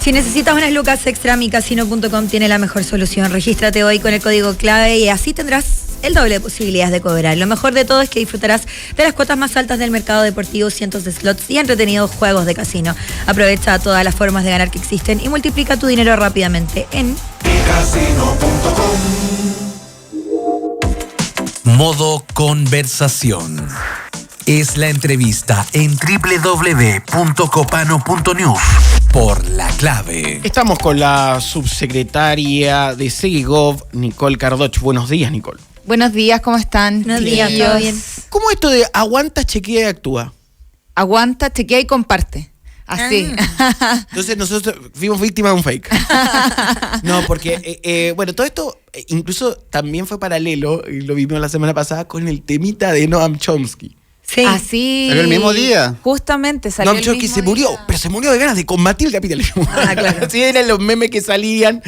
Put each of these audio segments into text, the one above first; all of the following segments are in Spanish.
Si necesitas unas lucas extra, micasino.com tiene la mejor solución. Regístrate hoy con el código clave y así tendrás el doble de posibilidades de cobrar. Lo mejor de todo es que disfrutarás de las cuotas más altas del mercado deportivo, cientos de slots y entretenidos juegos de casino. Aprovecha todas las formas de ganar que existen y multiplica tu dinero rápidamente en micasino.com. Modo conversación. Es la entrevista en www.copano.news por La Clave. Estamos con la subsecretaria de Segegov, Nicole Cardoch. Buenos días, Nicole. Buenos días, ¿cómo están? Buenos días, ¿todo bien? ¿Cómo esto de aguanta, chequea y actúa? Aguanta, chequea y comparte. Así. Entonces nosotros fuimos víctimas de un fake. No, porque, bueno, todo esto incluso también fue paralelo, y lo vimos la semana pasada, con el temita de Noam Chomsky. Sí. Así. ¿Salió el mismo día? Justamente salió Noam el Chomsky mismo se murió, día. pero se murió de ganas de combatir el capitalismo. Ah, claro. Así eran los memes que salían.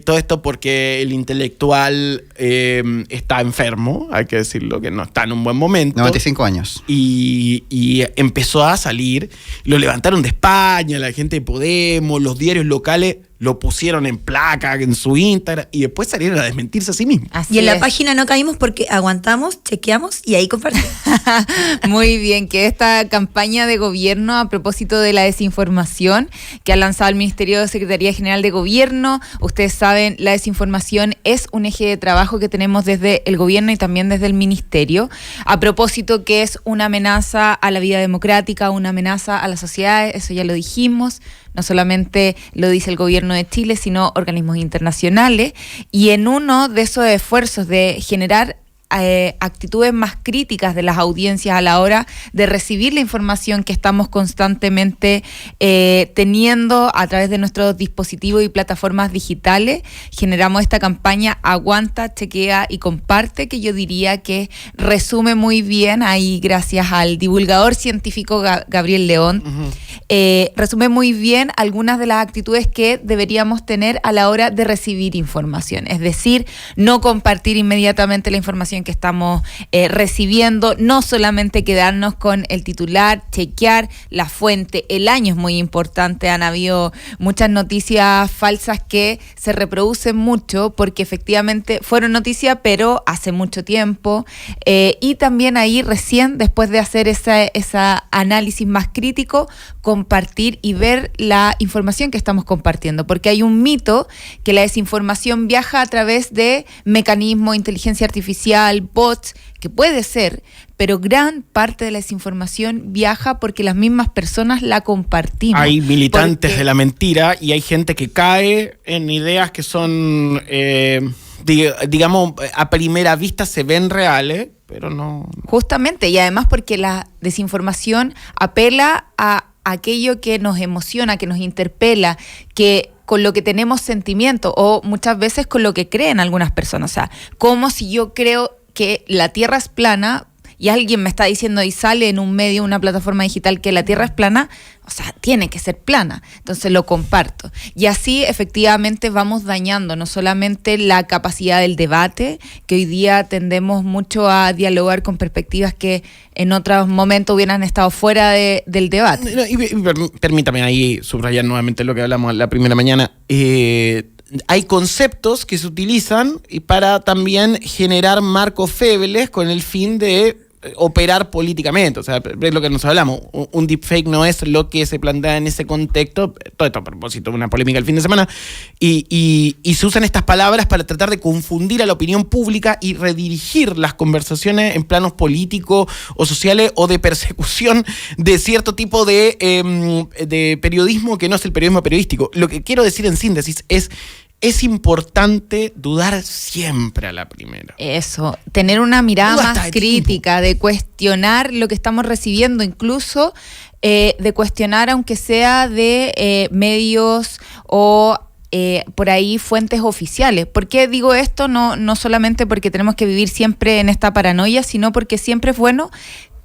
Todo esto porque el intelectual está enfermo, hay que decirlo, que no está en un buen momento. 95 años. Y empezó a salir, lo levantaron de España, la gente de Podemos, los diarios locales lo pusieron en placa en su Instagram y después salieron a desmentirse a sí mismos. Así Y en la es. página no caímos porque aguantamos, chequeamos y ahí compartimos. Muy bien, que esta campaña de gobierno a propósito de la desinformación que ha lanzado el Ministerio de Secretaría General de Gobierno, ustedes saben, la desinformación es un eje de trabajo que tenemos desde el gobierno y también desde el Ministerio, a propósito que es una amenaza a la vida democrática, una amenaza a la sociedad, eso ya lo dijimos. No solamente lo dice el gobierno de Chile, sino organismos internacionales. Y en uno de esos esfuerzos de generar actitudes más críticas de las audiencias a la hora de recibir la información que estamos constantemente teniendo a través de nuestros dispositivos y plataformas digitales, generamos esta campaña Aguanta, Chequea y Comparte, que yo diría que resume muy bien, ahí gracias al divulgador científico Gabriel León, resume muy bien algunas de las actitudes que deberíamos tener a la hora de recibir información, es decir, no compartir inmediatamente la información que estamos recibiendo, no solamente quedarnos con el titular, chequear la fuente. El año es muy importante, han habido muchas noticias falsas que se reproducen mucho porque efectivamente fueron noticias pero hace mucho tiempo, y también ahí recién después de hacer esa análisis más crítico, compartir y ver la información que estamos compartiendo, porque hay un mito que la desinformación viaja a través de mecanismos, inteligencia artificial, bots, que puede ser, pero gran parte de la desinformación viaja porque las mismas personas la compartimos. Hay militantes de la mentira y hay gente que cae en ideas que son, digamos, a primera vista se ven reales, pero no. Justamente, y además porque la desinformación apela a aquello que nos emociona, que nos interpela, que con lo que tenemos sentimiento o muchas veces con lo que creen algunas personas. O sea, como si yo creo que la Tierra es plana y alguien me está diciendo y sale en un medio, una plataforma digital que la Tierra es plana, o sea, tiene que ser plana. Entonces lo comparto. Y así efectivamente vamos dañando no solamente la capacidad del debate, que hoy día tendemos mucho a dialogar con perspectivas que en otros momentos hubieran estado fuera del debate. Permítame ahí subrayar nuevamente lo que hablamos la primera mañana. Hay conceptos que se utilizan para también generar marcos febles con el fin de operar políticamente, o sea, es lo que nos hablamos. Un deepfake no es lo que se plantea en ese contexto, todo esto a propósito de una polémica el fin de semana, y se usan estas palabras para tratar de confundir a la opinión pública y redirigir las conversaciones en planos políticos o sociales o de persecución de cierto tipo de periodismo que no es el periodismo periodístico. Lo que quiero decir en síntesis es importante dudar siempre a la primera. Eso, tener una mirada Duda más hasta de crítica, de cuestionar lo que estamos recibiendo, incluso de cuestionar aunque sea de medios o por ahí fuentes oficiales. ¿Por qué digo esto? No solamente porque tenemos que vivir siempre en esta paranoia, sino porque siempre es bueno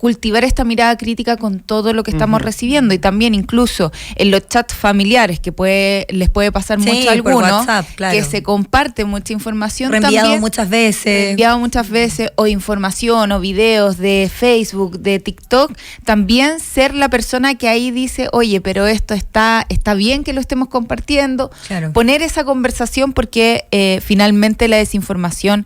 cultivar esta mirada crítica con todo lo que estamos recibiendo, y también incluso en los chats familiares que les puede pasar mucho a algunos, WhatsApp, claro, que se comparte mucha información, reenviado también muchas veces, o información o videos de Facebook, de TikTok, también ser la persona que ahí dice, oye, pero esto está bien que lo estemos compartiendo, claro, poner esa conversación, porque finalmente la desinformación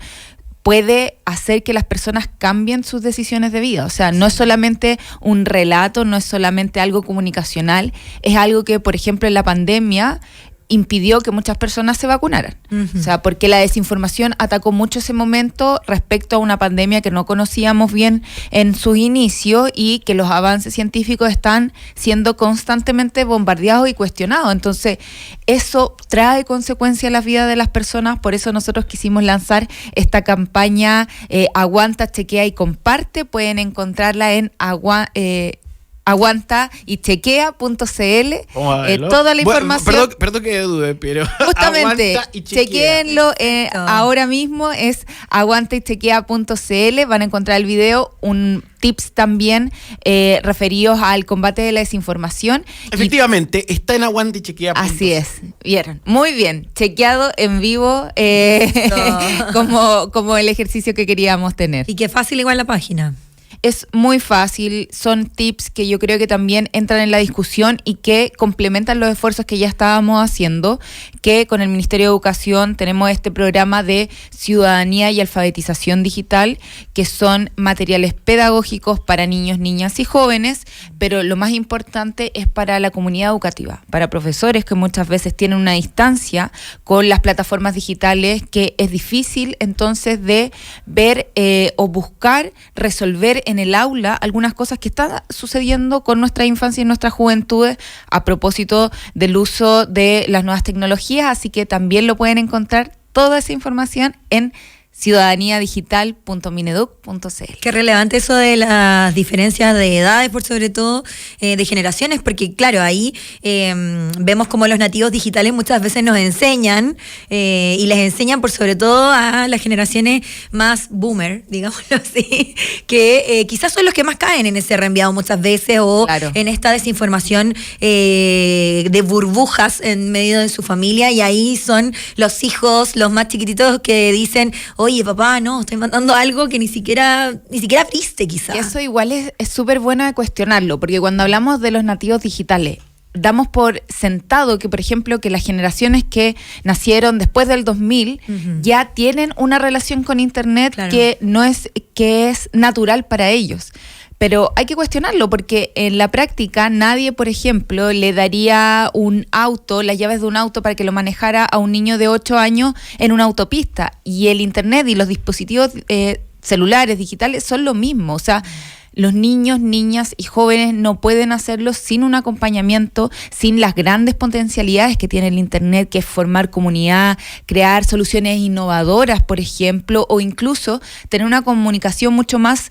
puede hacer que las personas cambien sus decisiones de vida. O sea, no es solamente un relato, no es solamente algo comunicacional, es algo que, por ejemplo, en la pandemia impidió que muchas personas se vacunaran. O sea, porque la desinformación atacó mucho ese momento respecto a una pandemia que no conocíamos bien en sus inicios y que los avances científicos están siendo constantemente bombardeados y cuestionados. Entonces, eso trae consecuencias a la vida de las personas. Por eso nosotros quisimos lanzar esta campaña Aguanta, Chequea y Comparte. Pueden encontrarla en aguantaychequea.cl, toda la información. Perdón que dude, pero justamente, chequéenlo ahora mismo, es aguantaychequea.cl. Van a encontrar el video, un tips también referidos al combate de la desinformación. Efectivamente, está en aguantaychequea.cl. Así es, vieron, muy bien, chequeado en vivo, como el ejercicio que queríamos tener. Y qué fácil igual la página. Es muy fácil, son tips que yo creo que también entran en la discusión y que complementan los esfuerzos que ya estábamos haciendo, que con el Ministerio de Educación tenemos este programa de ciudadanía y alfabetización digital, que son materiales pedagógicos para niños, niñas y jóvenes, pero lo más importante es para la comunidad educativa, para profesores que muchas veces tienen una distancia con las plataformas digitales, que es difícil entonces de ver o buscar resolver en el aula algunas cosas que están sucediendo con nuestra infancia y nuestras juventudes a propósito del uso de las nuevas tecnologías. Así que también lo pueden encontrar toda esa información en ciudadaniadigital.mineduc.cl. Qué relevante eso de las diferencias de edades, por sobre todo de generaciones, porque claro, ahí vemos como los nativos digitales muchas veces nos enseñan y les enseñan por sobre todo a las generaciones más boomer, digámoslo así, que quizás son los que más caen en ese reenviado muchas veces o claro, en esta desinformación de burbujas en medio de su familia, y ahí son los hijos, los más chiquititos, que dicen, oye, papá, no, estoy mandando algo que ni siquiera abriste, quizás. Eso igual es súper bueno de cuestionarlo, porque cuando hablamos de los nativos digitales, damos por sentado que, por ejemplo, que las generaciones que nacieron después del 2000 ya tienen una relación con Internet, claro, que es natural para ellos. Pero hay que cuestionarlo, porque en la práctica nadie, por ejemplo, le daría un auto, las llaves de un auto para que lo manejara a un niño de 8 años en una autopista. Y el Internet y los dispositivos celulares, digitales, son lo mismo. O sea, los niños, niñas y jóvenes no pueden hacerlo sin un acompañamiento, sin las grandes potencialidades que tiene el Internet, que es formar comunidad, crear soluciones innovadoras, por ejemplo, o incluso tener una comunicación mucho más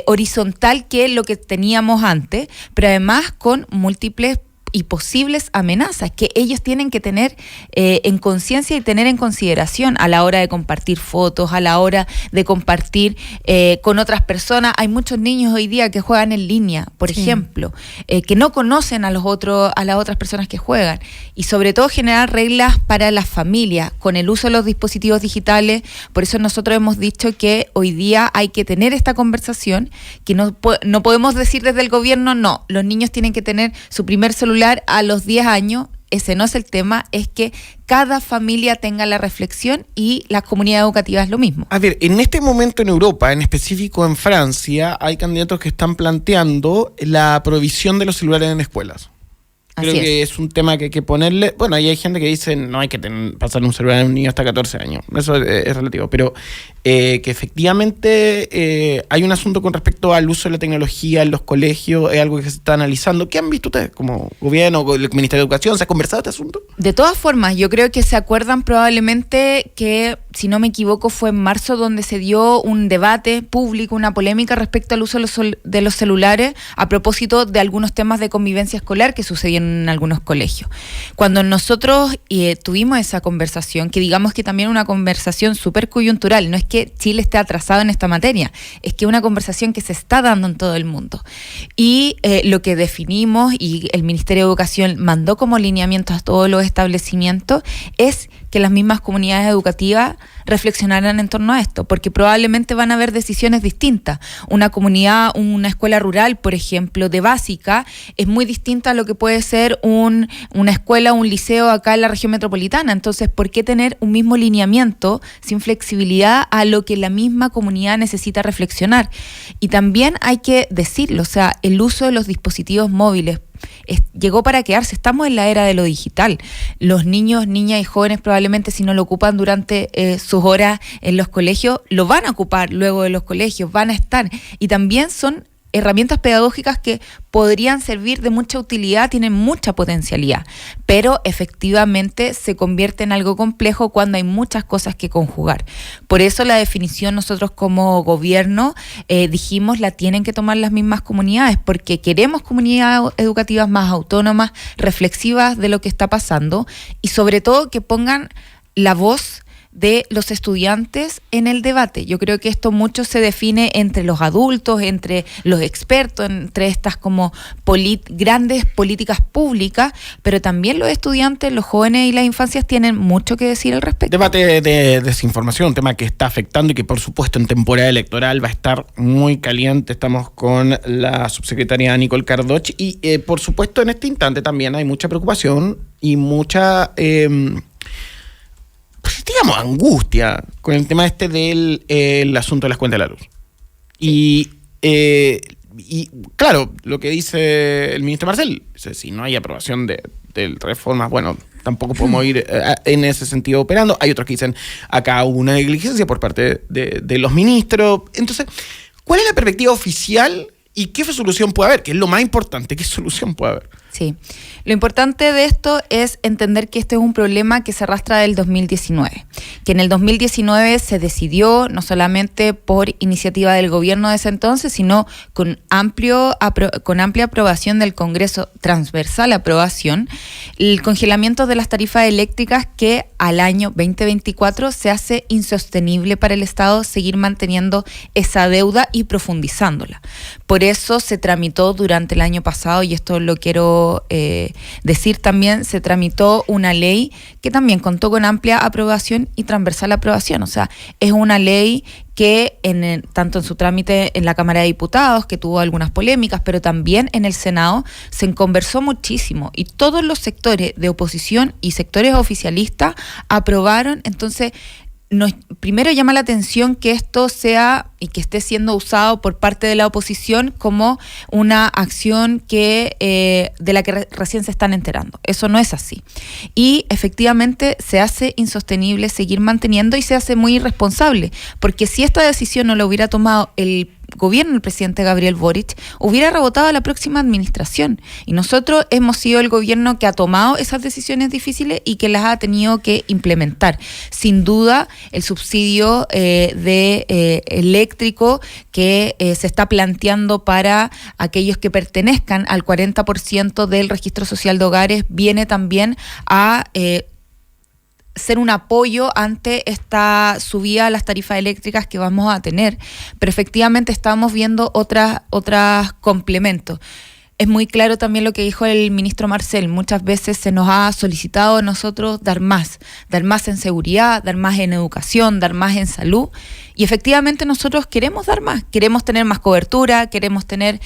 horizontal que lo que teníamos antes, pero además con múltiples y posibles amenazas que ellos tienen que tener en conciencia y tener en consideración a la hora de compartir fotos, a la hora de compartir con otras personas. Hay muchos niños hoy día que juegan en línea, por ejemplo, que no conocen a las otras personas que juegan, y sobre todo generar reglas para las familias con el uso de los dispositivos digitales. Por eso nosotros hemos dicho que hoy día hay que tener esta conversación, que no podemos decir desde el gobierno, no, los niños tienen que tener su primer celular a los 10 años, ese no es el tema, es que cada familia tenga la reflexión, y las comunidades educativas lo mismo. A ver, en este momento en Europa, en específico en Francia, hay candidatos que están planteando la prohibición de los celulares en escuelas. Creo que es un tema que hay que ponerle. Bueno, ahí hay gente que dice no hay que pasar un celular a un niño hasta 14 años. Eso es relativo. Pero que efectivamente hay un asunto con respecto al uso de la tecnología en los colegios, es algo que se está analizando. ¿Qué han visto ustedes como gobierno, el Ministerio de Educación? ¿Se ha conversado este asunto? De todas formas, yo creo que se acuerdan probablemente que si no me equivoco, fue en marzo donde se dio un debate público, una polémica respecto al uso de los celulares a propósito de algunos temas de convivencia escolar que sucedían en algunos colegios. Cuando nosotros tuvimos esa conversación, que digamos que también una conversación súper coyuntural, no es que Chile esté atrasado en esta materia, es que una conversación que se está dando en todo el mundo. Y lo que definimos y el Ministerio de Educación mandó como lineamiento a todos los establecimientos es que las mismas comunidades educativas reflexionaran en torno a esto, porque probablemente van a haber decisiones distintas. Una comunidad, una escuela rural, por ejemplo, de básica, es muy distinta a lo que puede ser una escuela, un liceo acá en la región metropolitana. Entonces, ¿por qué tener un mismo lineamiento sin flexibilidad a lo que la misma comunidad necesita reflexionar? Y también hay que decirlo, o sea, el uso de los dispositivos móviles llegó para quedarse. Estamos en la era de lo digital. Los niños, niñas y jóvenes probablemente, si no lo ocupan durante sus horas en los colegios, lo van a ocupar luego de los colegios, van a estar. Y también son herramientas pedagógicas que podrían servir de mucha utilidad, tienen mucha potencialidad, pero efectivamente se convierte en algo complejo cuando hay muchas cosas que conjugar. Por eso la definición nosotros como gobierno dijimos la tienen que tomar las mismas comunidades, porque queremos comunidades educativas más autónomas, reflexivas de lo que está pasando y sobre todo que pongan la voz de los estudiantes en el debate. Yo creo que esto mucho se define entre los adultos, entre los expertos, entre estas como grandes políticas públicas, pero también los estudiantes, los jóvenes y las infancias tienen mucho que decir al respecto. Debate de desinformación, un tema que está afectando y que por supuesto en temporada electoral va a estar muy caliente. Estamos con la subsecretaria Nicole Cardoch y por supuesto en este instante también hay mucha preocupación y mucha digamos, angustia con el tema del asunto de las cuentas de la luz. Y claro, lo que dice el ministro Marcel, si no hay aprobación de reformas, bueno, tampoco podemos ir en ese sentido operando. Hay otros que dicen, acá hubo una negligencia por parte de los ministros. Entonces, ¿cuál es la perspectiva oficial y qué solución puede haber? Que es lo más importante, ¿qué solución puede haber? Sí, lo importante de esto es entender que este es un problema que se arrastra del 2019, que en el 2019 se decidió, no solamente por iniciativa del gobierno de ese entonces, sino con amplia aprobación del Congreso, transversal aprobación, el congelamiento de las tarifas eléctricas que al año 2024 se hace insostenible para el Estado seguir manteniendo esa deuda y profundizándola. Por eso se tramitó durante el año pasado, y esto lo quiero decir también, se tramitó una ley que también contó con amplia aprobación y transversal aprobación. O sea, es una ley que tanto en su trámite en la Cámara de Diputados, que tuvo algunas polémicas, pero también en el Senado se conversó muchísimo y todos los sectores de oposición y sectores oficialistas aprobaron. Entonces, primero llama la atención que esto sea y que esté siendo usado por parte de la oposición como una acción de la que recién se están enterando. Eso no es así. Y efectivamente se hace insostenible seguir manteniendo y se hace muy irresponsable, porque si esta decisión no la hubiera tomado el gobierno, el presidente Gabriel Boric, hubiera rebotado a la próxima administración. Y nosotros hemos sido el gobierno que ha tomado esas decisiones difíciles y que las ha tenido que implementar. Sin duda, el subsidio eléctrico que se está planteando para aquellos que pertenezcan al 40% del registro social de hogares viene también a ser un apoyo ante esta subida a las tarifas eléctricas que vamos a tener, pero efectivamente estamos viendo otras complementos. Es muy claro también lo que dijo el ministro Marcel. Muchas veces se nos ha solicitado a nosotros dar más en seguridad, dar más en educación, dar más en salud. Y efectivamente nosotros queremos dar más, queremos tener más cobertura, queremos tener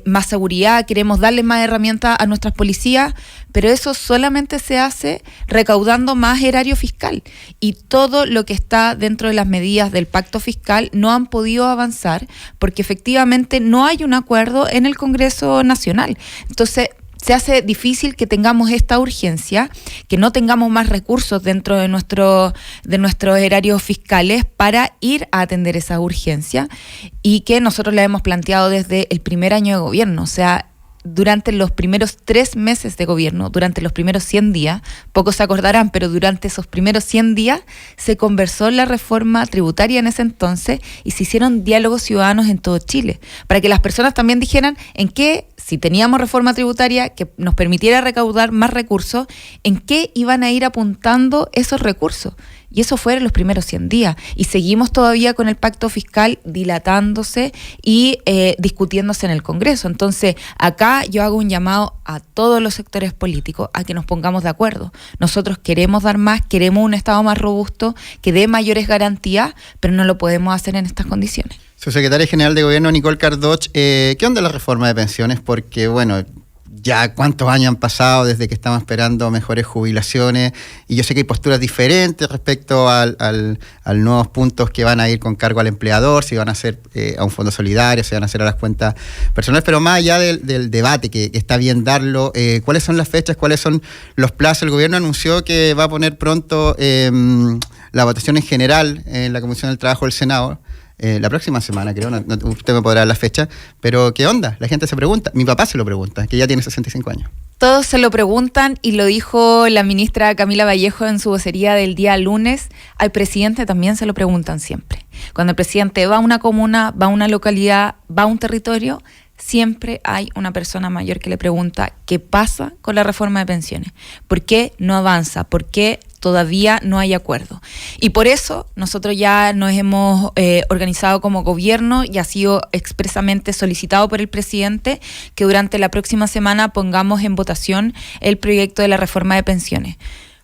más seguridad, queremos darle más herramientas a nuestras policías, pero eso solamente se hace recaudando más erario fiscal. Y todo lo que está dentro de las medidas del pacto fiscal no han podido avanzar porque efectivamente no hay un acuerdo en el Congreso Nacional. Entonces, se hace difícil que tengamos esta urgencia, que no tengamos más recursos dentro de nuestros erarios fiscales para ir a atender esa urgencia y que nosotros la hemos planteado desde el primer año de gobierno. O sea, durante los primeros 3 meses de gobierno, durante los primeros 100 días, pocos se acordarán, pero durante esos primeros 100 días se conversó la reforma tributaria en ese entonces y se hicieron diálogos ciudadanos en todo Chile, para que las personas también dijeran en qué, si teníamos reforma tributaria que nos permitiera recaudar más recursos, en qué iban a ir apuntando esos recursos. Y eso fue en los primeros 100 días. Y seguimos todavía con el pacto fiscal dilatándose y discutiéndose en el Congreso. Entonces, acá yo hago un llamado a todos los sectores políticos a que nos pongamos de acuerdo. Nosotros queremos dar más, queremos un Estado más robusto, que dé mayores garantías, pero no lo podemos hacer en estas condiciones. Su secretaria general de Gobierno, Nicole Cardoch, ¿qué onda la reforma de pensiones? Porque, bueno, ya cuántos años han pasado desde que estamos esperando mejores jubilaciones, y yo sé que hay posturas diferentes respecto al nuevos puntos que van a ir con cargo al empleador, si van a ser a un fondo solidario, si van a ser a las cuentas personales, pero más allá del debate, que está bien darlo, ¿cuáles son las fechas, cuáles son los plazos? El gobierno anunció que va a poner pronto la votación en general en la Comisión del Trabajo del Senado, la próxima semana, creo, usted me podrá dar la fecha, pero ¿qué onda? La gente se pregunta, mi papá se lo pregunta, que ya tiene 65 años. Todos se lo preguntan y lo dijo la ministra Camila Vallejo en su vocería del día lunes. Al presidente también se lo preguntan siempre. Cuando el presidente va a una comuna, va a una localidad, va a un territorio, siempre hay una persona mayor que le pregunta qué pasa con la reforma de pensiones, por qué no avanza, por qué todavía no hay acuerdo. Y por eso nosotros ya nos hemos organizado como gobierno y ha sido expresamente solicitado por el presidente que durante la próxima semana pongamos en votación el proyecto de la reforma de pensiones.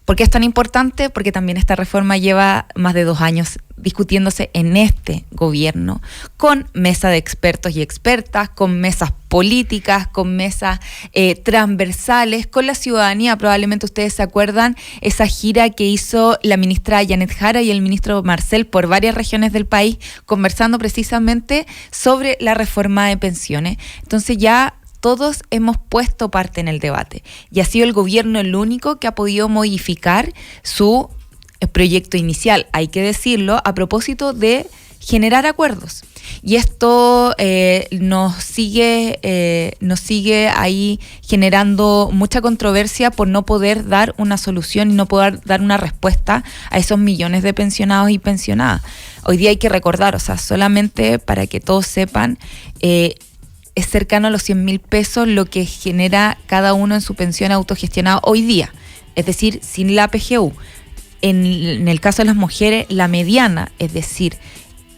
¿Por qué es tan importante? Porque también esta reforma lleva más de 2 años discutiéndose en este gobierno, con mesa de expertos y expertas, con mesas políticas, con mesas transversales, con la ciudadanía. Probablemente ustedes se acuerdan esa gira que hizo la ministra Janet Jara y el ministro Marcel por varias regiones del país, conversando precisamente sobre la reforma de pensiones. Entonces ya todos hemos puesto parte en el debate y ha sido el gobierno el único que ha podido modificar su proyecto inicial, hay que decirlo, a propósito de generar acuerdos. Y esto nos sigue ahí generando mucha controversia por no poder dar una solución y no poder dar una respuesta a esos millones de pensionados y pensionadas. Hoy día hay que recordar, o sea, solamente para que todos sepan, es cercano a los 100.000 pesos lo que genera cada uno en su pensión autogestionada hoy día, es decir, sin la PGU. En el caso de las mujeres, la mediana, es decir,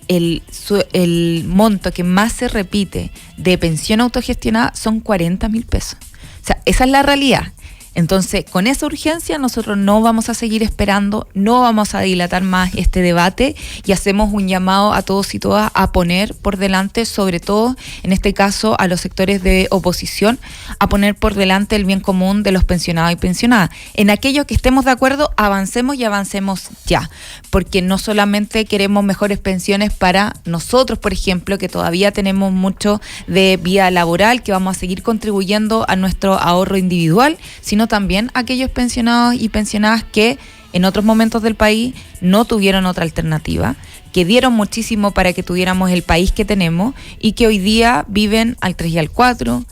el monto que más se repite de pensión autogestionada son 40.000 pesos. O sea, esa es la realidad. Entonces, con esa urgencia nosotros no vamos a seguir esperando, no vamos a dilatar más este debate y hacemos un llamado a todos y todas a poner por delante, sobre todo en este caso a los sectores de oposición, a poner por delante el bien común de los pensionados y pensionadas. En aquello que estemos de acuerdo, avancemos y avancemos ya, porque no solamente queremos mejores pensiones para nosotros, por ejemplo, que todavía tenemos mucho de vida laboral, que vamos a seguir contribuyendo a nuestro ahorro individual, sino también aquellos pensionados y pensionadas que en otros momentos del país no tuvieron otra alternativa, que dieron muchísimo para que tuviéramos el país que tenemos y que hoy día viven al 3 y al 4,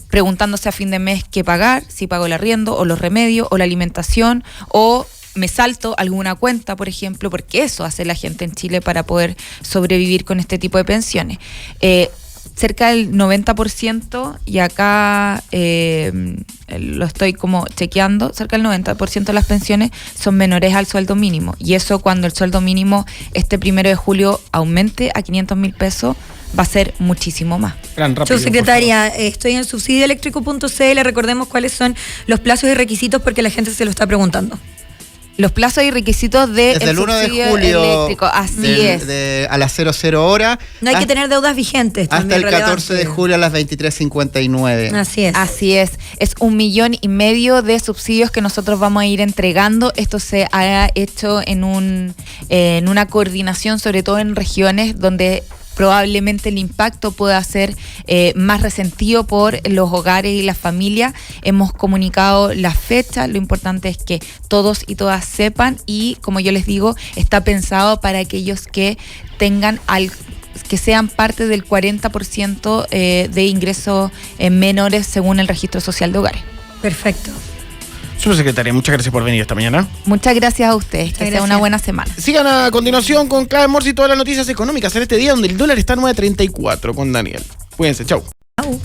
preguntándose a fin de mes qué pagar, si pago el arriendo o los remedios o la alimentación o me salto alguna cuenta, por ejemplo, porque eso hace la gente en Chile para poder sobrevivir con este tipo de pensiones. Cerca del 90%, y acá lo estoy como chequeando, cerca del 90% de las pensiones son menores al sueldo mínimo. Y eso cuando el sueldo mínimo este 1 de julio aumente a 500.000 pesos, va a ser muchísimo más. Subsecretaria, estoy en subsidioeléctrico.cl, recordemos cuáles son los plazos y requisitos porque la gente se lo está preguntando. Los plazos y requisitos desde el 1 de julio eléctrico, así es. A las 00 horas. No hay que tener deudas vigentes. Hasta el 14 de julio a las 23:59. Así es. Así es. Es 1,5 millones de subsidios que nosotros vamos a ir entregando. Esto se ha hecho en una coordinación, sobre todo en regiones donde probablemente el impacto pueda ser más resentido por los hogares y las familias. Hemos comunicado las fechas, lo importante es que todos y todas sepan y, como yo les digo, está pensado para aquellos que tengan que sean parte del 40% de ingresos menores según el Registro Social de Hogares. Perfecto. Subsecretaria, muchas gracias por venir esta mañana. Muchas gracias a ustedes, que sea una buena semana. Sigan a continuación con Clave Morsi y todas las noticias económicas en este día donde el dólar está a 9.34 con Daniel. Cuídense, chau. Chau.